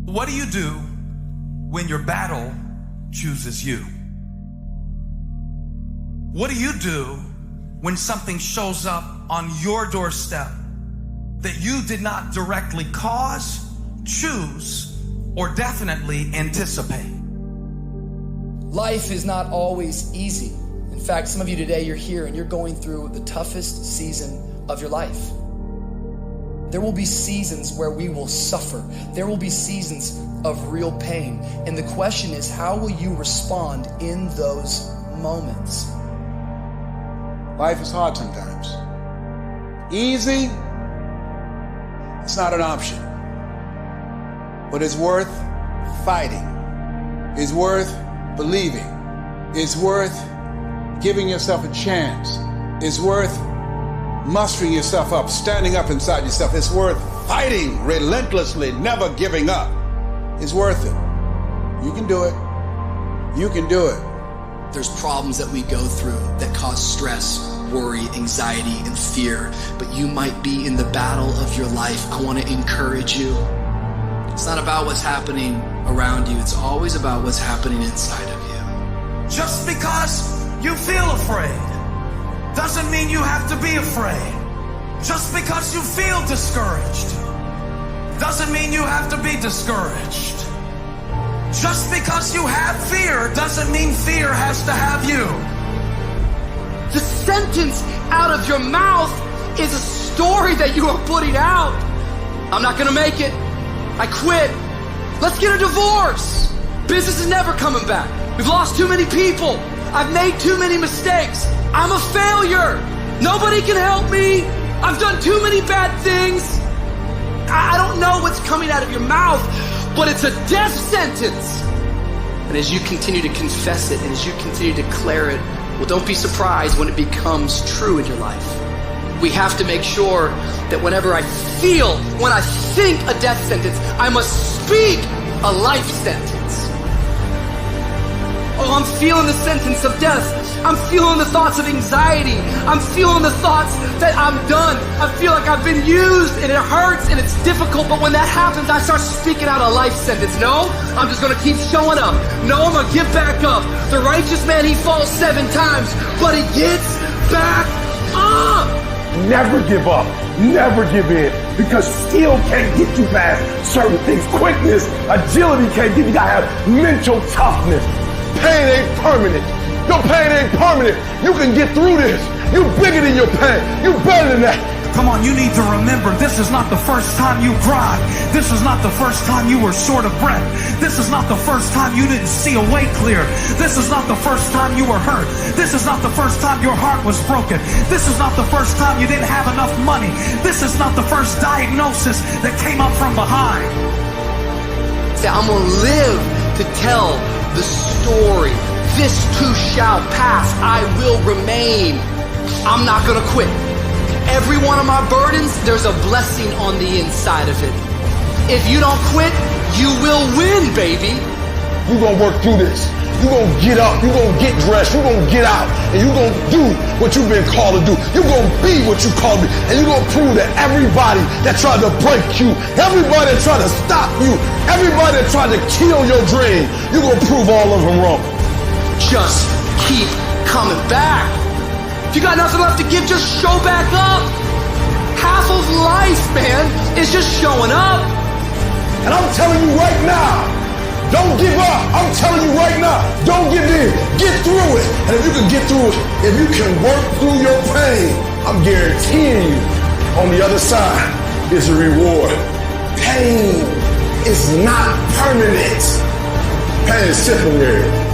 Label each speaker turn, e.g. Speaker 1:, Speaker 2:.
Speaker 1: What do you do when your battle chooses you? What do you do when something shows up on your doorstep that you did not directly cause, choose, or definitely anticipate?
Speaker 2: Life is not always easy. In fact, some of you today, you're here and you're going through the toughest season of your life. There will be seasons where we will suffer. There will be seasons of real pain. And the question is, how will you respond in those moments?
Speaker 3: Life is hard sometimes. Easy, it's not an option. But it's worth fighting. It's worth believing. It's worth giving yourself a chance. It's worth mustering yourself up, standing up inside yourself. It's worth fighting relentlessly, never giving up. It's worth it. You can do it. You can do it.
Speaker 2: There's problems that we go through that cause stress, worry, anxiety, and fear. But you might be in the battle of your life. I want to encourage you. It's not about what's happening around you. It's always about what's happening inside of you.
Speaker 1: Just because you feel afraid doesn't mean you have to be afraid. Just because you feel discouraged doesn't mean you have to be discouraged. Just because you have fear doesn't mean fear has to have you.
Speaker 2: The sentence out of your mouth is a story that you are putting out. I'm not gonna make it. I quit. Let's get a divorce. Business is never coming back. We've lost too many people. I've made too many mistakes. I'm a failure. Nobody can help me. I've done too many bad things. I don't know what's coming out of your mouth, but it's a death sentence. And as you continue to confess it and as you continue to declare it, well, don't be surprised when it becomes true in your life. We have to make sure that whenever I feel, when I think a death sentence, I must speak a life sentence. Oh, I'm feeling the sentence of death. I'm feeling the thoughts of anxiety. I'm feeling the thoughts that I'm done. I feel like I've been used and it hurts and it's difficult. But when that happens, I start speaking out a life sentence. No, I'm just going to keep showing up. No, I'm going to get back up. The righteous man, he falls 7 times, but he gets back up.
Speaker 4: Never give up. Never give in. Because skill can't get you past certain things. Quickness, agility can't get you. You gotta have mental toughness. Pain ain't permanent. Your pain ain't permanent. You can get through this. You bigger than your pain. You better than that.
Speaker 1: Come on, you need to remember, this is not the first time you cried. This is not the first time you were short of breath. This is not the first time you didn't see a way clear. This is not the first time you were hurt. This is not the first time your heart was broken. This is not the first time you didn't have enough money. This is not the first diagnosis that came up from behind.
Speaker 2: Say, I'm gonna live to tell the story. This too shall pass. I will remain. I'm not gonna quit. Every one of my burdens, there's a blessing on the inside of it. If you don't quit, you will win, baby.
Speaker 4: You're gonna work through this. You're gonna get up. You're gonna get dressed. You're gonna get out. And you're gonna do what you've been called to do. You're gonna be what you called to be. And you're gonna prove that everybody that tried to break you, everybody that tried to stop you, everybody that tried to kill your dream, you're gonna prove all of them wrong.
Speaker 2: Just keep coming back. If you got nothing left to give, just show back up. Half of life, man, is just showing up.
Speaker 4: And I'm telling you right now, don't give up. I'm telling you right now, don't give in. Get through it. And if you can get through it, if you can work through your pain, I'm guaranteeing you, on the other side is a reward. Pain is not permanent. Pain is temporary.